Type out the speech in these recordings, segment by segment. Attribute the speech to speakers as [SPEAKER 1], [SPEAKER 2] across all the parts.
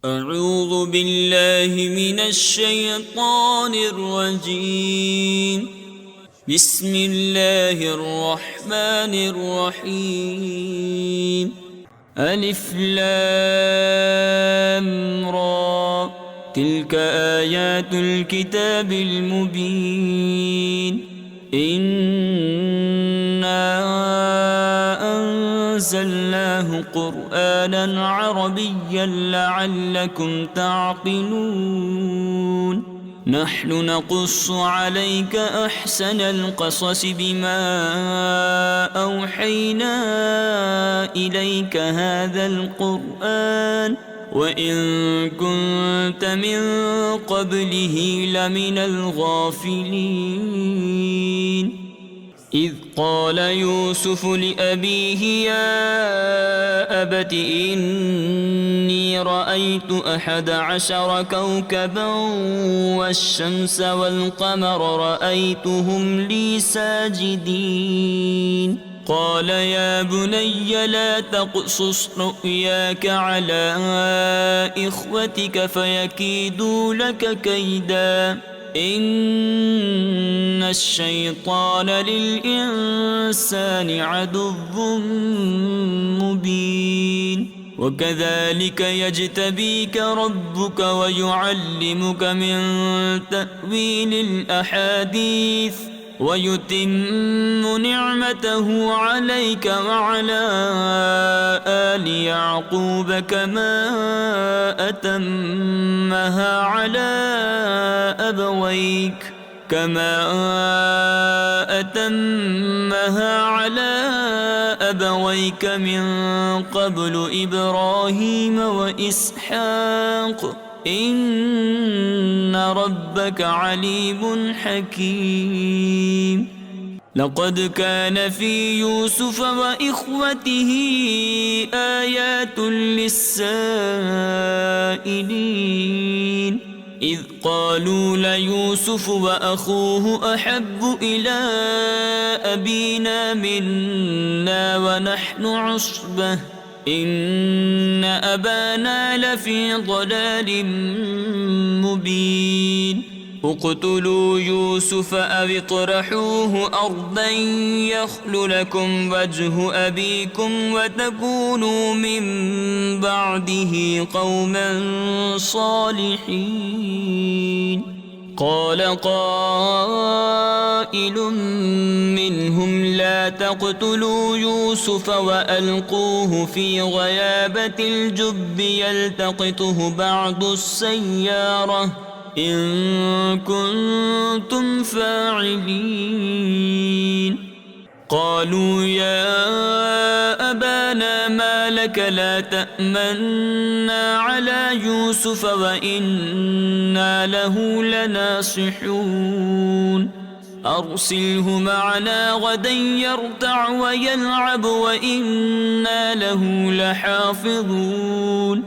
[SPEAKER 1] أعوذ بالله من الشيطان الرجيم. بسم الله الرحمن الرحيم. ألف لام را، تلك آيات الكتاب المبين. إنا أنزلناه قرآنا عربيا لعلكم تعقلون. نحن نقص عليك أحسن القصص بما أوحينا إليك هذا القرآن وإن كنت من قبله لمن الغافلين. إذ قال يوسف لأبيه يا أبت إني رأيت 11 كوكبا والشمس والقمر رأيتهم لي ساجدين. قال يا بني لا تقصص رؤياك على إخوتك فيكيدوا لك كيدا إن الشيطان للإنسان عدو مبين. وكذلك يجتبيك ربك ويعلمك من تأويل الأحاديث ويتم نعمته عليك وعلى آل يعقوب كما أتمها على أبويك من قبل إبراهيم وإسحاق إن ربك عليم حكيم. لقد كان في يوسف وإخوته آيات للسائلين إذ قالوا ليوسف وأخوه أحب إلى أبينا منا ونحن عصبة إن أبانا لفي ضلال مبين. اقتلوا يوسف أو اطرحوه أرضا يخل لكم وجه أبيكم وتكونوا من بعده قوما صالحين. قال قائل منهم لا تقتلوا يوسف وألقوه في غيابة الجب يلتقطه بعض السيارة إن كنتم فاعلين. قالوا يا أبانا ما لك لا تأمنا على يوسف وإنا له لناصحون. أرسله معنا غدا يرتع ويلعب وإنا له لحافظون.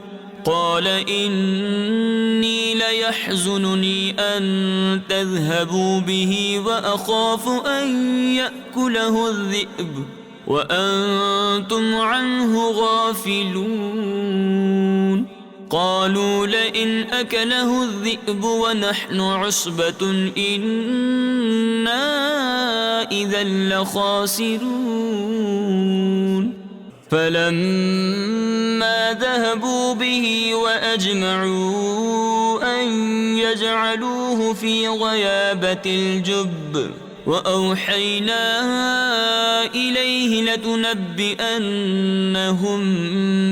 [SPEAKER 1] قال إني ليحزنني أن تذهبوا به وأخاف أن يأكله الذئب وأنتم عنه غافلون. قالوا لئن أكله الذئب ونحن عصبة إنا إذا لخاسرون. فلما ذهبوا به وأجمعوا أن يجعلوه في غيابة الجب وأوحينا إليه لتنبئنهم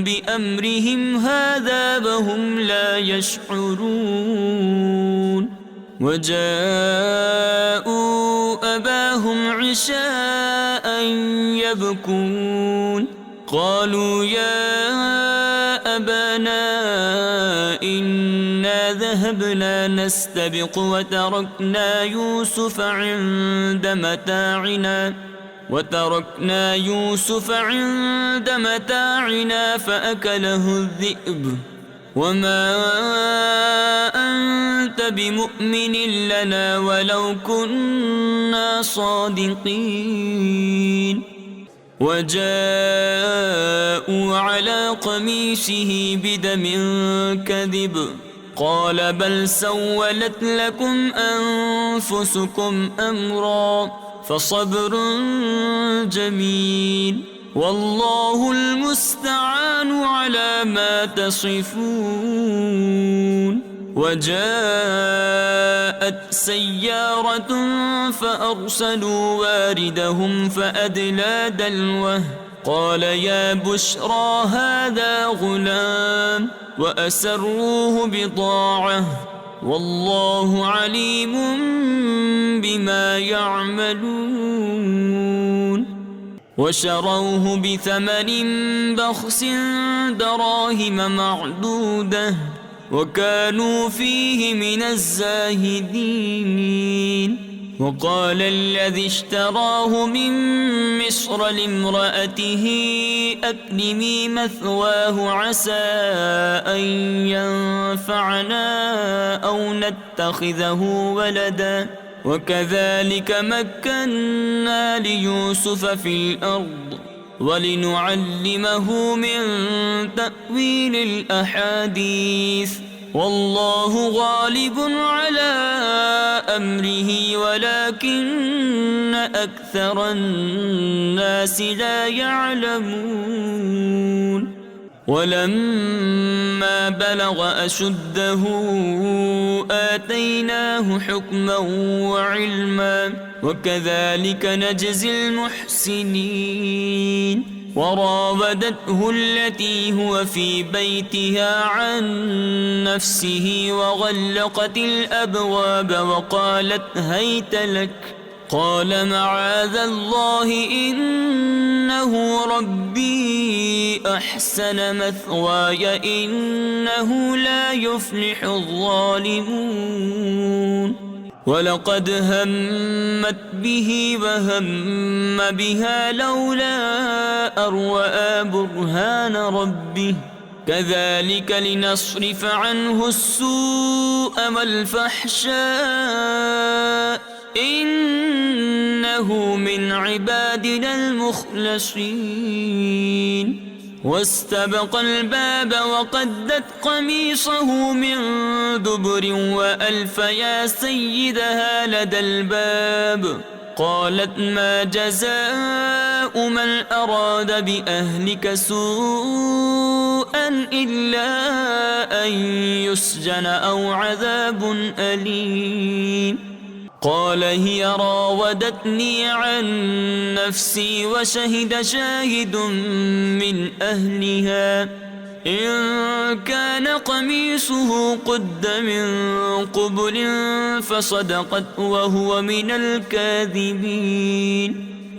[SPEAKER 1] بأمرهم هذا وهم لا يشعرون. وجاءوا أباهم عشاء يبكون. قالوا يا أبانا إنا ذهبنا نستبق وتركنا يوسف عند متاعنا فأكله الذئب وما أنت بمؤمن لنا ولو كنا صادقين. وجاءوا على قميصه بدم كذب قال بل سولت لكم أنفسكم أمرا فصبر جميل والله المستعان على ما تصفون. وجاءت سيارة فأرسلوا واردهم فأدلى دلوه قال يا بشرى هذا غلام وأسروه بضاعة والله عليم بما يعملون. وشروه بثمن بخس دراهم معدودة وكانوا فيه من الزاهدين. وقال الذي اشتراه من مصر لامرأته أكرمي مثواه عسى أن ينفعنا أو نتخذه ولدا وكذلك مكنا ليوسف في الأرض ولنعلمه من تأويل الأحاديث والله غالب على أمره ولكن أكثر الناس لا يعلمون. ولما بلغ أشده آتيناه حكما وعلما وكذلك نجزي المحسنين. وراودته التي هو في بيتها عن نفسه وغلقت الأبواب وقالت هيت لك قال معاذ الله إنه ربي أحسن مثواي إنه لا يفلح الظالمون. ولقد همت به وهم بها لولا أن رأى برهان ربه كذلك لنصرف عنه السوء والفحشاء إنه من عبادنا المخلصين. واستبق الباب وقدت قميصه من دبر وألف يا سيدها لدى الباب قالت ما جزاء من أراد بأهلك سوءا إلا أن يسجن أو عذاب أليم. قال هي راودتني عن نفسي وشهد شاهد من أهلها إن كان قميصه قد من قبل فصدقت وهو من الكاذبين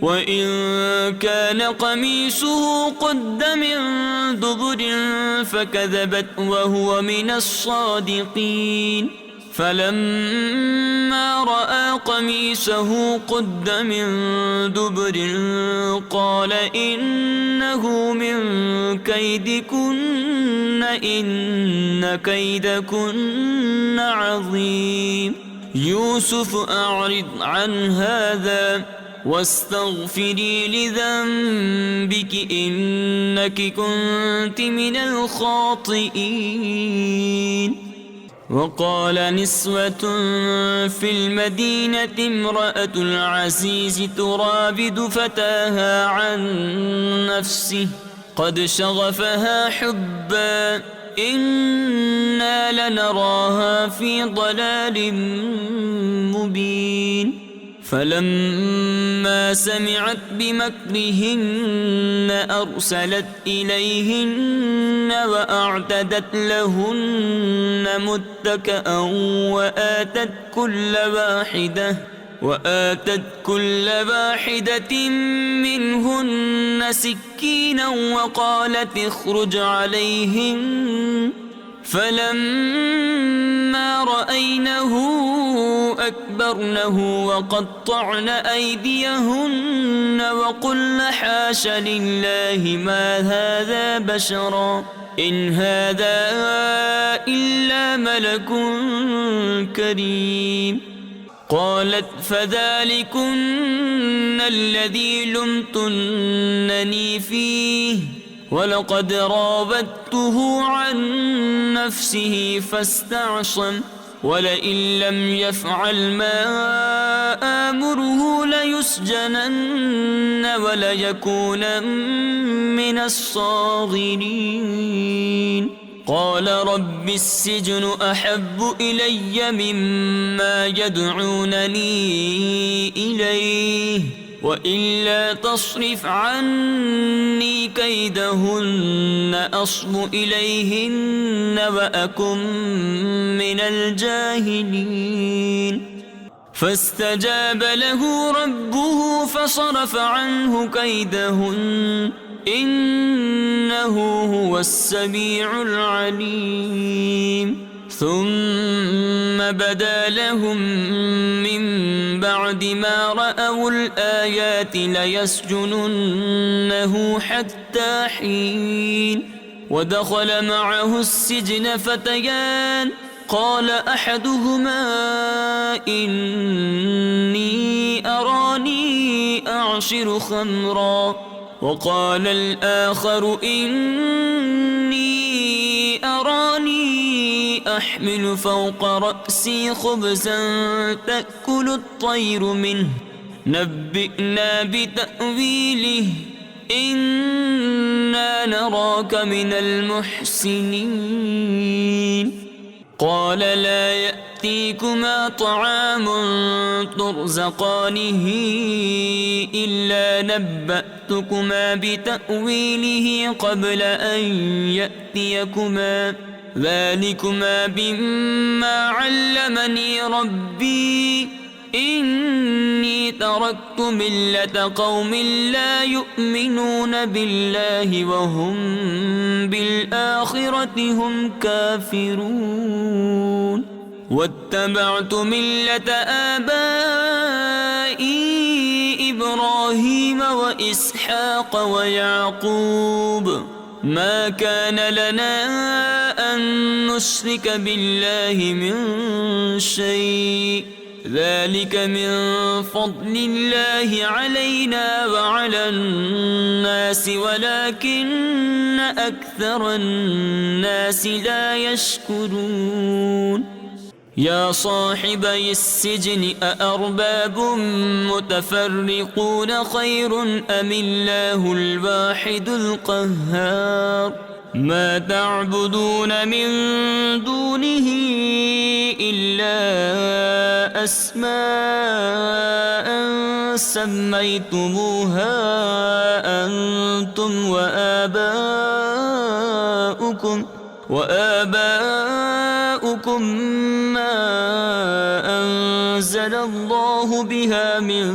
[SPEAKER 1] وإن كان قميصه قد من دبر فكذبت وهو من الصادقين. فلما رأى قميصه قد من دبر قال إنه من كيدكن إن كيدكن عظيم. يوسف أعرض عن هذا واستغفري لذنبك إنك كنت من الخاطئين. وقال نسوة في المدينة امرأة العزيز تراود فتاها عن نفسه قد شغفها حبا إنا لنراها في ضلال مبين. فلما سمعت بمكرهن أرسلت إليهن وأعتدت لهن متكأ وآتت كل واحدة منهن سكينا وقالت اخرج عليهن فلما رأينه أكبرنه وقطعن أيديهن وقلن حاش لله ما هذا بشرا إن هذا إلا ملك كريم. قالت فذلكن الذي لمتنني فيه ولقد راودته عن نفسه فاستعصم ولئن لم يفعل ما آمره ليسجنن وليكون من الصاغرين قال رب السجن أحب إلي مما يدعونني إليه وإلا تصرف عني كيدهن أصب إليهن وأكن من الجاهلين فاستجاب له ربه فصرف عنه كيدهن إنه هو السميع العليم ثم بدا لهم من بعد ما رأوا الآيات ليسجننه حتى حين ودخل معه السجن فتيان قال أحدهما إني أراني أعصر خمرا وقال الآخر إني أراني أحمل فوق رأسي خبزا تأكل الطير منه نبئنا بتأويله إنا نراك من المحسنين قال لا يأتيكما طعام ترزقانه إلا نبأتكما بتأويله قبل أن يأتيكما ذلكما مما علمني ربي إني تركت ملة قوم لا يؤمنون بالله وهم بالآخرة هم كافرون واتبعت ملة آبائي إبراهيم وإسحاق ويعقوب ما كان لنا أن نشرك بالله من شيء ذلك من فضل الله علينا وعلى الناس ولكن أكثر الناس لا يشكرون يا صاحبي السجن أأرباب متفرقون خير أم الله الواحد القهار ما تعبدون من دونه إلا أسماء سميتموها أنتم وآباؤكم ما أنزل الله بها من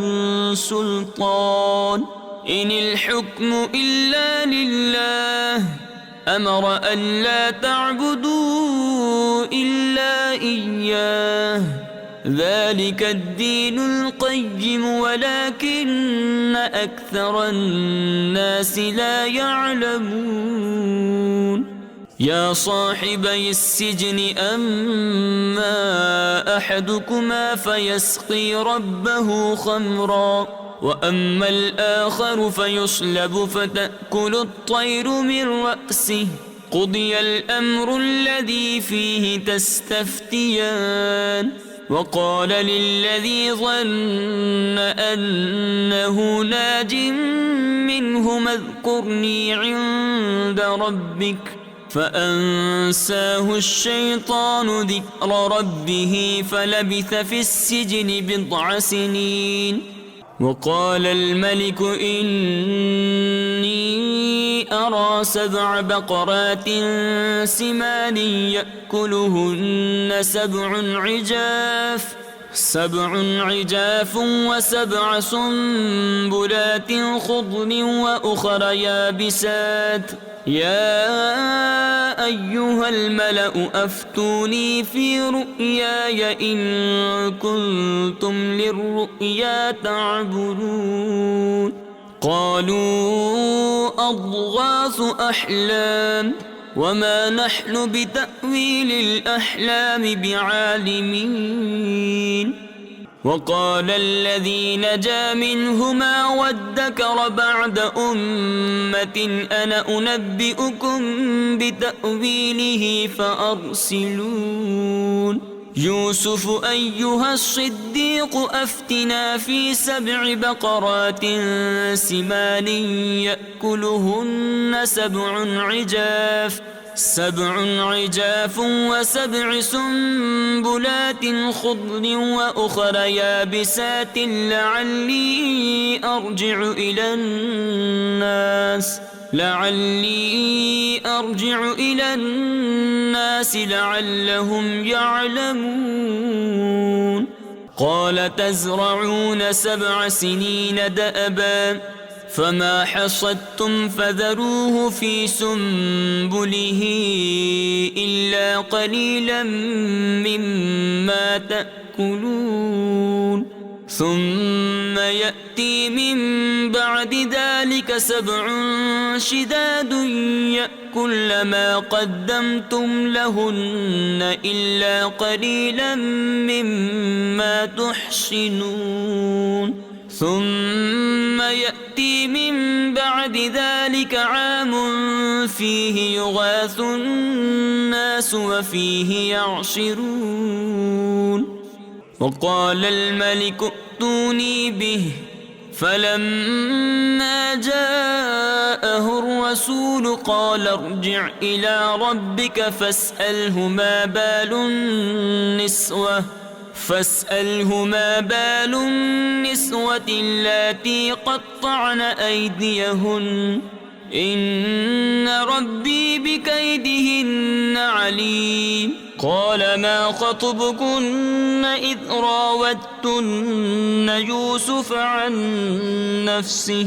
[SPEAKER 1] سلطان إن الحكم إلا لله أمر أن لا تعبدوا إلا إياه ذلك الدين القيم ولكن أكثر الناس لا يعلمون يا صاحبي السجن أما أحدكما فيسقي ربه خمرا وأما الآخر فيصلب فتأكل الطير من رأسه قضي الأمر الذي فيه تستفتيان وقال للذي ظن أنه ناج منهما اذكرني عند ربك فأنساه الشيطان ذكر ربه فلبث في السجن بضع سنين وقال الملك إني أرى 7 بقرات سمان يأكلهن 7 عجاف و7 سنبلات خضر وأخر يابسات يا أيها الملأ أفتوني في رؤياي إن كنتم للرؤيا تعبرون قالوا أضغاث أحلام وما نحن بتأويل الأحلام بعالمين وقال الذي نجا منهما وادكر بعد أمة أنا أنبئكم بتأويله فأرسلون يوسف أيها الصديق أفتنا في 7 بقرات سمان يأكلهن 7 عجاف و7 سنبلات خضر وأخر يابسات لعلي أرجع إلى الناس لعلهم يعلمون قال تزرعون 7 سنين دأبا فما حصدتم فذروه في سنبله إلا قليلا مما تأكلون ثم يأتي من بعد ذلك 7 شداد يأكل ما قدمتم لهن إلا قليلا مما تحصنون ثم يأتي من بعد ذلك عام فيه يغاث الناس وفيه يعصرون وقال الملك ائتوني به فلما جاءه الرسول قال ارجع إلى ربك فاسأله ما بال النسوة اللاتي قطعن أيديهن إن ربي بكيدهن عليم قال ما خطبكن إذ راوتن يوسف عن نفسه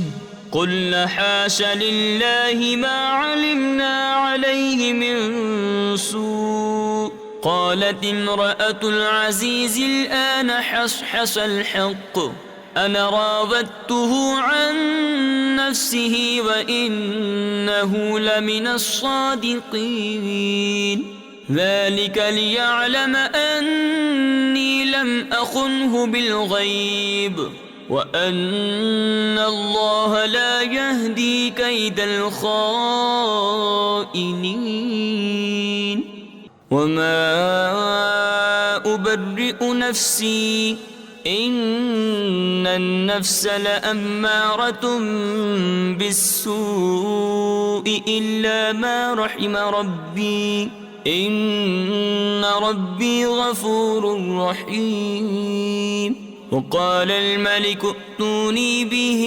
[SPEAKER 1] قلن حاش لله ما علمنا عليه من سوء قالت امرأة العزيز الآن حصحص الحق أنا راودته عن نفسه وإنه لمن الصادقين ذلك ليعلم أني لم أخنه بالغيب وأن الله لا يهدي كيد الخائنين وما أبرئ نفسي إن النفس لأمارة بالسوء إلا ما رحم ربي إن ربي غفور رحيم وقال الملك ائتوني به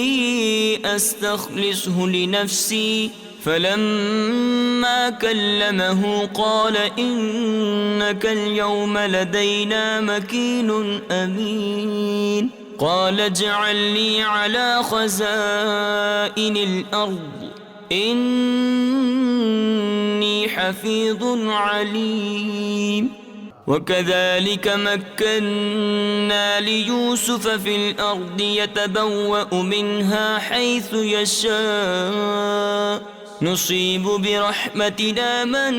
[SPEAKER 1] أستخلصه لنفسي فلما كلمه قال إنك اليوم لدينا مكين أمين قال اجعلني على خزائن الأرض إني حفيظ عليم وكذلك مكنا ليوسف في الأرض يتبوأ منها حيث يشاء نصيب برحمتنا من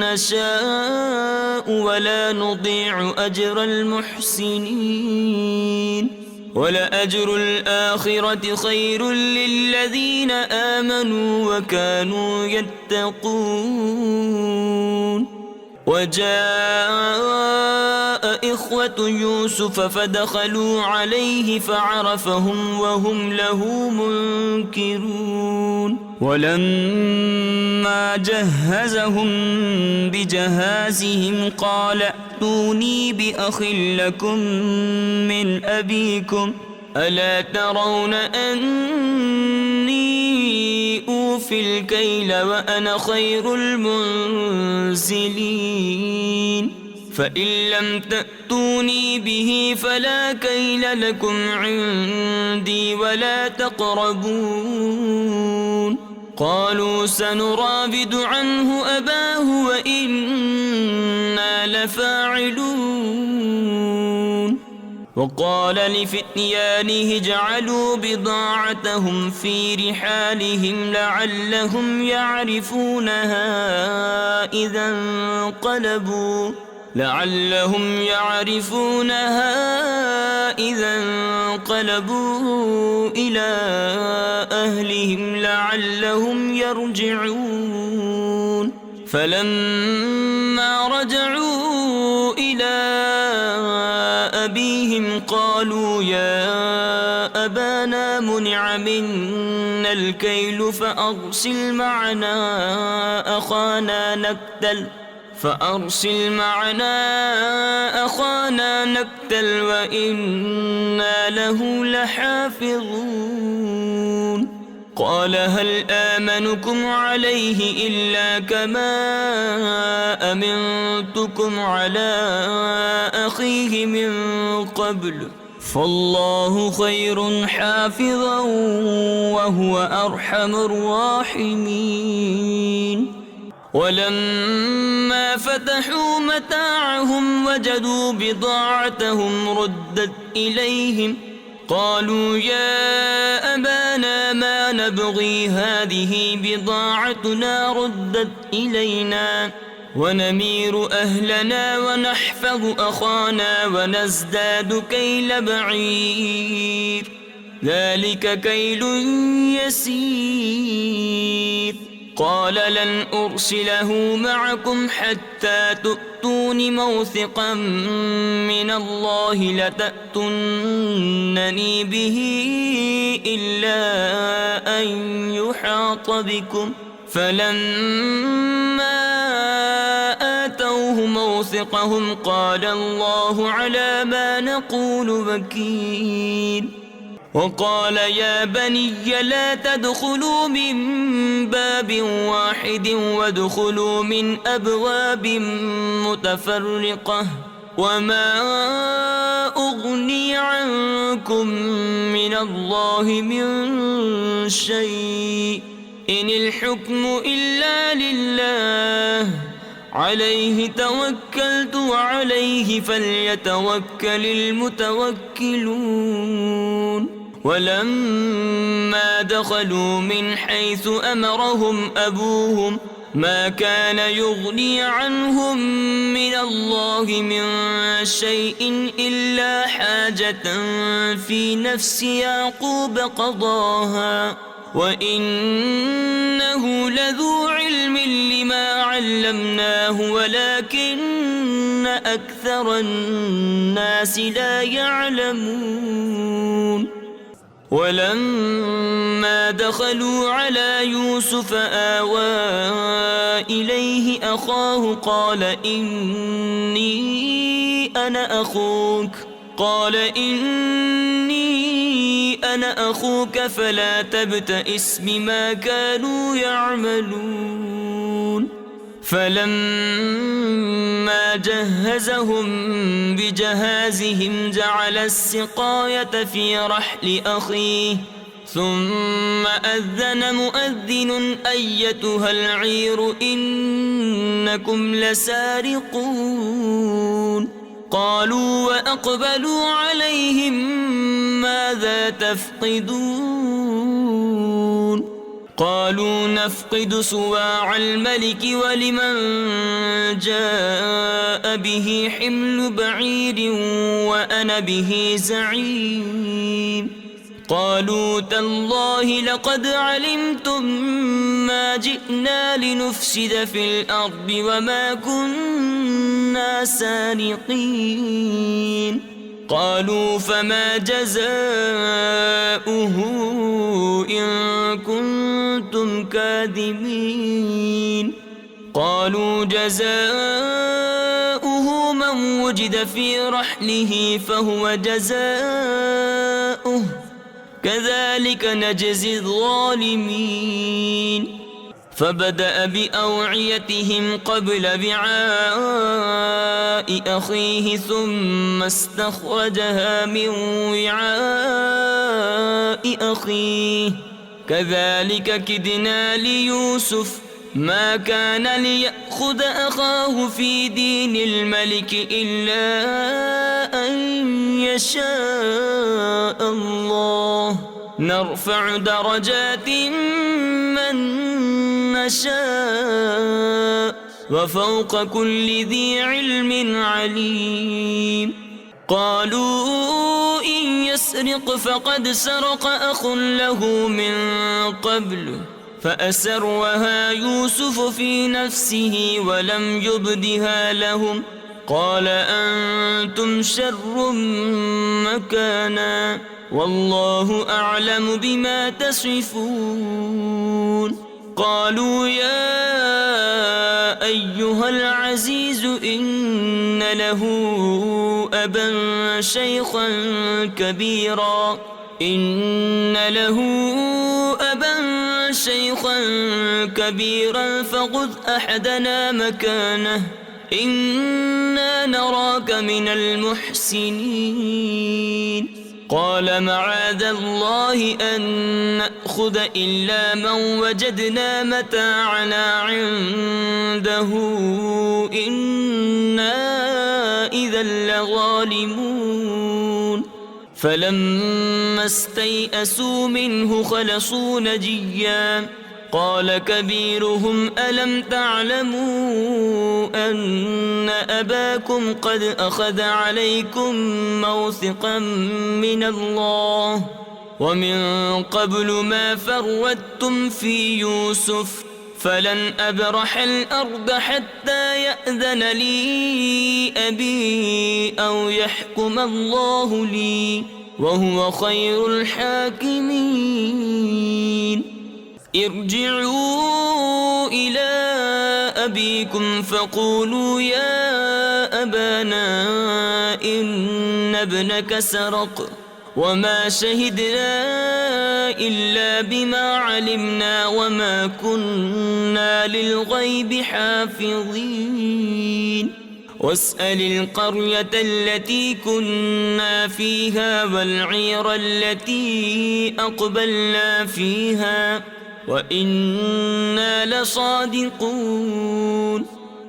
[SPEAKER 1] نشاء ولا نضيع أجر المحسنين ولأجر الآخرة خير للذين آمنوا وكانوا يتقون وجاء إخوة يوسف فدخلوا عليه فعرفهم وهم له منكرون ولما جهزهم بجهازهم قال ائتوني بأخ لكم من أبيكم ألا ترون أني أوفي الكيل وأنا خير المنزلين فإن لم تأتوني به فلا كيل لكم عندي ولا تقربون قالوا سنراود عنه أباه وإنا لفاعلون وقال لفتيانه اجعلوا بضاعتهم في رحالهم لعلهم يعرفونها إذا لعلهم يعرفونها إذا انقلبوا إلى أهلهم لعلهم يرجعون فلما رجعوا إلى أبيهم قالوا يا أبانا منع منا الكيل فأرسل معنا أخانا نكتل وإنا له لحافظون قال هل آمنكم عليه إلا كما أمنتكم على أخيه من قبل فالله خير حافظا وهو أرحم الراحمين ولما فتحوا متاعهم وجدوا بضاعتهم ردت إليهم قالوا يا أبانا ما نبغي هذه بضاعتنا ردت إلينا ونمير أهلنا ونحفظ أخانا ونزداد كيل بعير ذلك كيل يسير قال لن أرسله معكم حتى تؤتون موثقا من الله لتأتونني به إلا أن يحاط بكم فلما آتوه موثقهم قال الله على ما نقول وكيل وقال يا بني لا تدخلوا من باب واحد وادخلوا من أبواب متفرقة وما أغني عنكم من الله من شيء إن الحكم إلا لله عليه توكلت وعليه فليتوكل المتوكلون ولما دخلوا من حيث أمرهم أبوهم ما كان يغني عنهم من الله من شيء إلا حاجة في نفس يعقوب قضاها وإنه لذو علم لما علمناه ولكن أكثر الناس لا يعلمون ولما دخلوا على يوسف آوى إليه أخاه قال إني أنا أخوك فلا تبتئس بما كانوا يعملون فلما جهزهم بجهازهم جعل السقاية في رحل أخيه ثم أذن مؤذن أيتها العير إنكم لسارقون قالوا وأقبلوا عليهم ماذا تفقدون قالوا نفقد صواع الملك ولمن جاء به حمل بعير وأنا به زعيم قالوا تالله لقد علمتم ما جئنا لنفسد في الأرض وما كنا سارقين قالوا فما جزاؤه إن كنتم كاذبين قالوا جزاؤه من وجد في رحله فهو جزاؤه كذلك نجزي الظالمين فبدأ بأوعيتهم قبل وعاء أخيه ثم استخرجها من وعاء أخيه كذلك كدنا ليوسف ما كان ليأخذ أخاه في دين الملك إلا أن يشاء الله نرفع درجات من نشاء وفوق كل ذي علم عليم. قالوا إن يسرق فقد سرق أخ له من قبل فأسرها يوسف في نفسه ولم يبدها لهم قال أنتم شر مكانا والله أعلم بما تصفون. قالوا يا أيها العزيز إن له أبا شيخا كبيرا فخذ أحدنا مكانه إنا نراك من المحسنين. قال معاذ الله أن نأخذ إلا من وجدنا متاعنا عنده إنا إذا لظالمون. فلما استيئسوا منه خلصوا نجيا قال كبيرهم ألم تعلموا أن أباكم قد أخذ عليكم موثقا من الله ومن قبل ما فرطتم في يوسف فلن أبرح الأرض حتى يأذن لي أبي أو يحكم الله لي وهو خير الحاكمين. ارجعوا إلى أبيكم فقولوا يا أبانا إن ابنك سرق وما شهدنا إلا بما علمنا وما كنا للغيب حافظين. واسأل القرية التي كنا فيها والعير التي أقبلنا فيها وإنا لصادقون.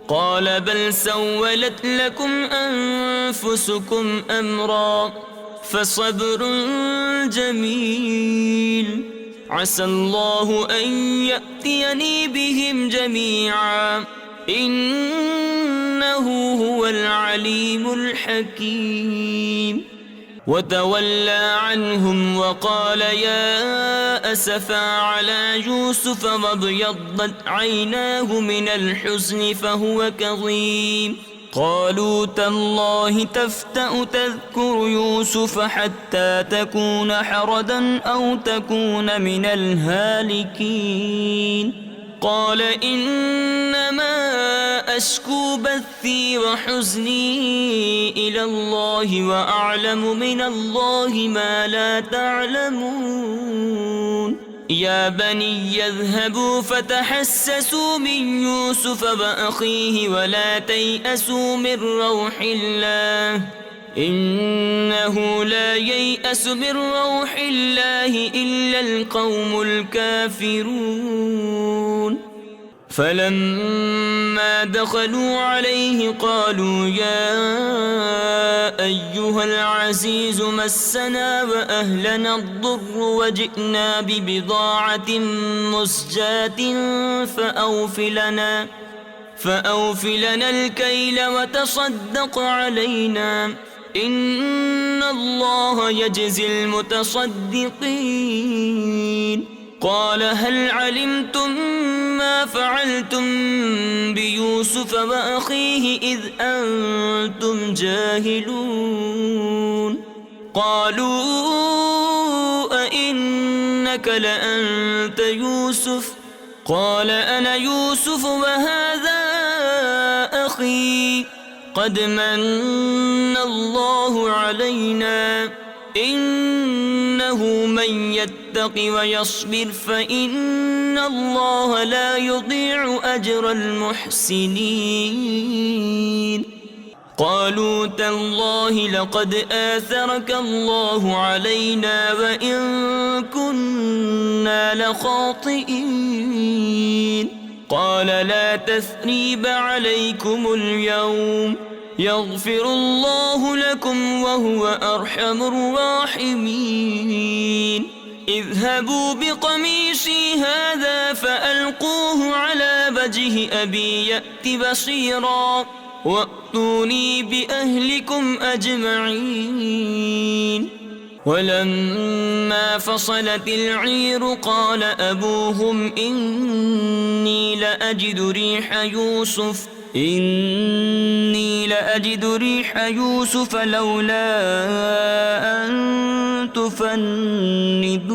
[SPEAKER 1] قال بل سولت لكم أنفسكم أمرا فصبر جميل عسى الله أن يأتيني بهم جميعا إنه هو العليم الحكيم. وتولى عنهم وقال يا أسفا على يوسف وابيضت عيناه من الحزن فهو كظيم. قالوا تالله تفتأ تذكر يوسف حتى تكون حردا أو تكون من الهالكين. قال إنما أشكو بثي وحزني إلى الله وأعلم من الله ما لا تعلمون. يا بني يذهبوا فتحسسوا من يوسف وأخيه ولا تيأسوا من روح الله إنه لا ييأس من روح الله إلا القوم الكافرون. فلما دخلوا عليه قالوا يا أيها العزيز مسنا وأهلنا الضر وجئنا ببضاعة مزجاة فأوف لنا الكيل وتصدق علينا إن الله يجزي المتصدقين. قال هل علمتم ما فعلتم بيوسف وأخيه إذ أنتم جاهلون. قالوا أئنك لأنت يوسف قال أنا يوسف وهذا أخي قد من الله علينا إنه من يتق ويصبر فإن الله لا يضيع أجر المحسنين. قالوا تالله لقد آثرك الله علينا وإن كنا لخاطئين. قال لا تثريب عليكم اليوم يغفر الله لكم وهو أرحم الراحمين. اذهبوا بقميصي هذا فألقوه على وجه أبي يأت بصيرا وأتوني بأهلكم أجمعين. ولما فصلت العير قال أبوهم إني لأجد ريح يوسف لولا أن تفندون.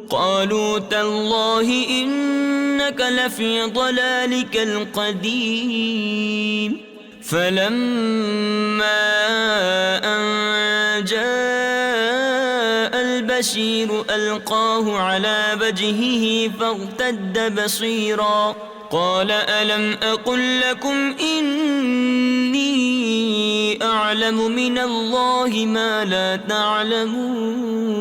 [SPEAKER 1] قالوا تالله إنك لفي ضلالك القديم. فلما أن جاء البشير ألقاه على وجهه فارتد بصيرا قال ألم أقل لكم إني أعلم من الله ما لا تعلمون.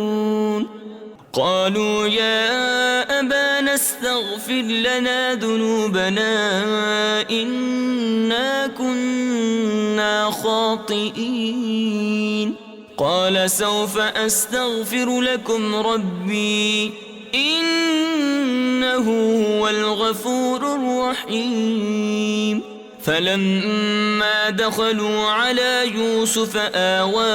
[SPEAKER 1] قالوا يا أبانا استغفر لنا ذنوبنا إنا كنا خاطئين. قال سوف أستغفر لكم ربي إنه هو الغفور الرحيم. فلما دخلوا على يوسف آوى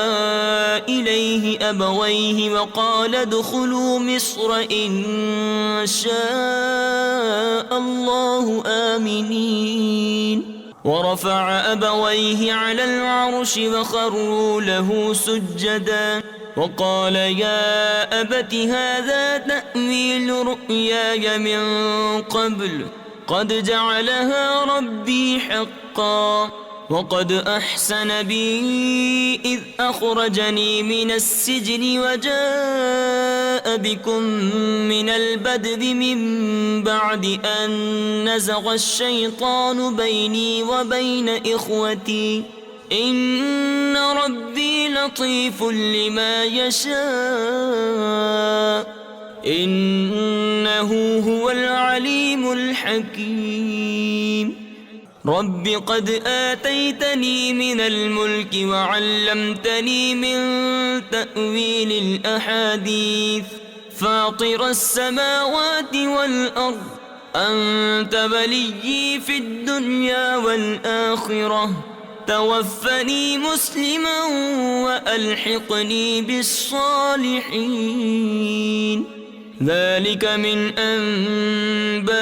[SPEAKER 1] إليه أبويه وقال ادخلوا مصر إن شاء الله آمنين. ورفع أبويه على العرش وخروا له سجدا وقال يا أبت هذا تأويل رؤياي من قبل قد جعلها ربي حقا وقد أحسن بي إذ أخرجني من السجن وجاء بكم من البدو من بعد أن نزغ الشيطان بيني وبين إخوتي إن ربي لطيف لما يشاء إنه هو العليم الحكيم. رب قد آتيتني من الملك وعلمتني من تأويل الأحاديث فاطر السماوات والأرض أنت وليي في الدنيا والآخرة توفني مسلما وألحقني بالصالحين. ذلك من أنباء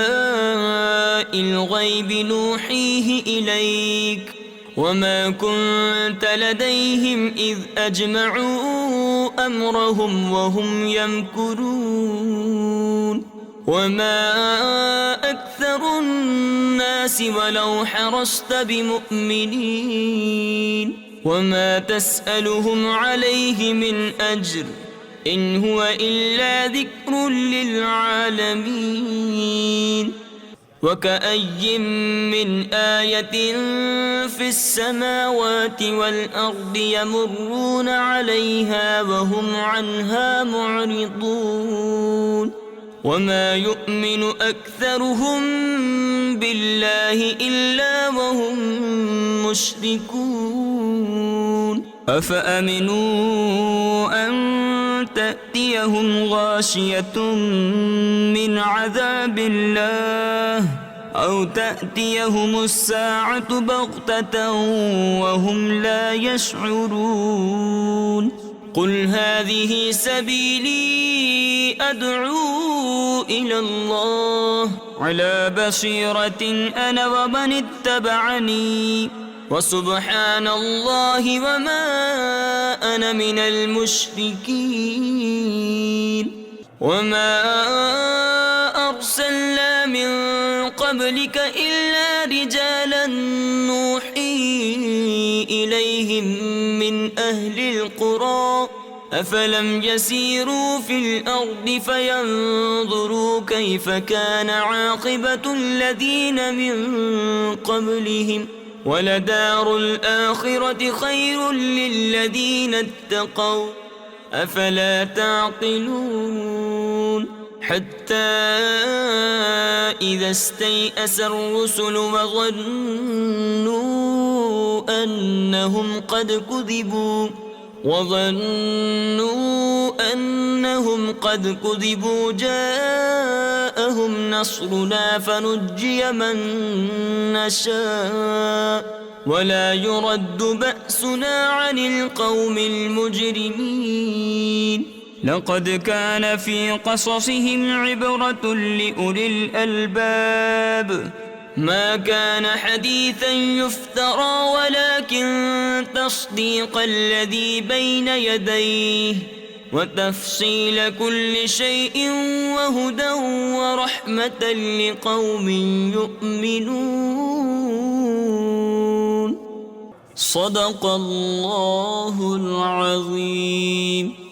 [SPEAKER 1] الغيب نوحيه إليك وما كنت لديهم إذ أجمعوا أمرهم وهم يمكرون. وما أكثر الناس ولو حرصت بمؤمنين وما تسألهم عليه من أجر إن هو إلا ذكر للعالمين. وكأي من آية في السماوات والأرض يمرون عليها وهم عنها معرضون. وما يؤمن أكثرهم بالله إلا وهم مشركون. أفأمنوا أن تأتيهم غاشية من عذاب الله أو تأتيهم الساعة بغتة وهم لا يشعرون. قل هذه سبيلي أدعو إلى الله على بصيرة أنا ومن اتبعني وسبحان الله وما أنا من المشركين. وما أرسلنا من قبلك إلا رجالا نوحي إليهم من أهل القرى أفلم يسيروا في الأرض فينظروا كيف كان عاقبة الذين من قبلهم ولدار الآخرة خير للذين اتقوا أفلا تعقلون. حتى إذا استيأس الرسل وظنوا أنهم قد كذبوا وظنوا أنهم قد كذبوا جاءهم نصرنا فنجي من نشاء ولا يرد بأسنا عن القوم المجرمين لقد كان في قصصهم عبرة لأولي الألباب ما كان حديثا يفترى ولكن تصديق الذي بين يديه وتفصيل كل شيء وهدى ورحمة لقوم يؤمنون صدق الله العظيم.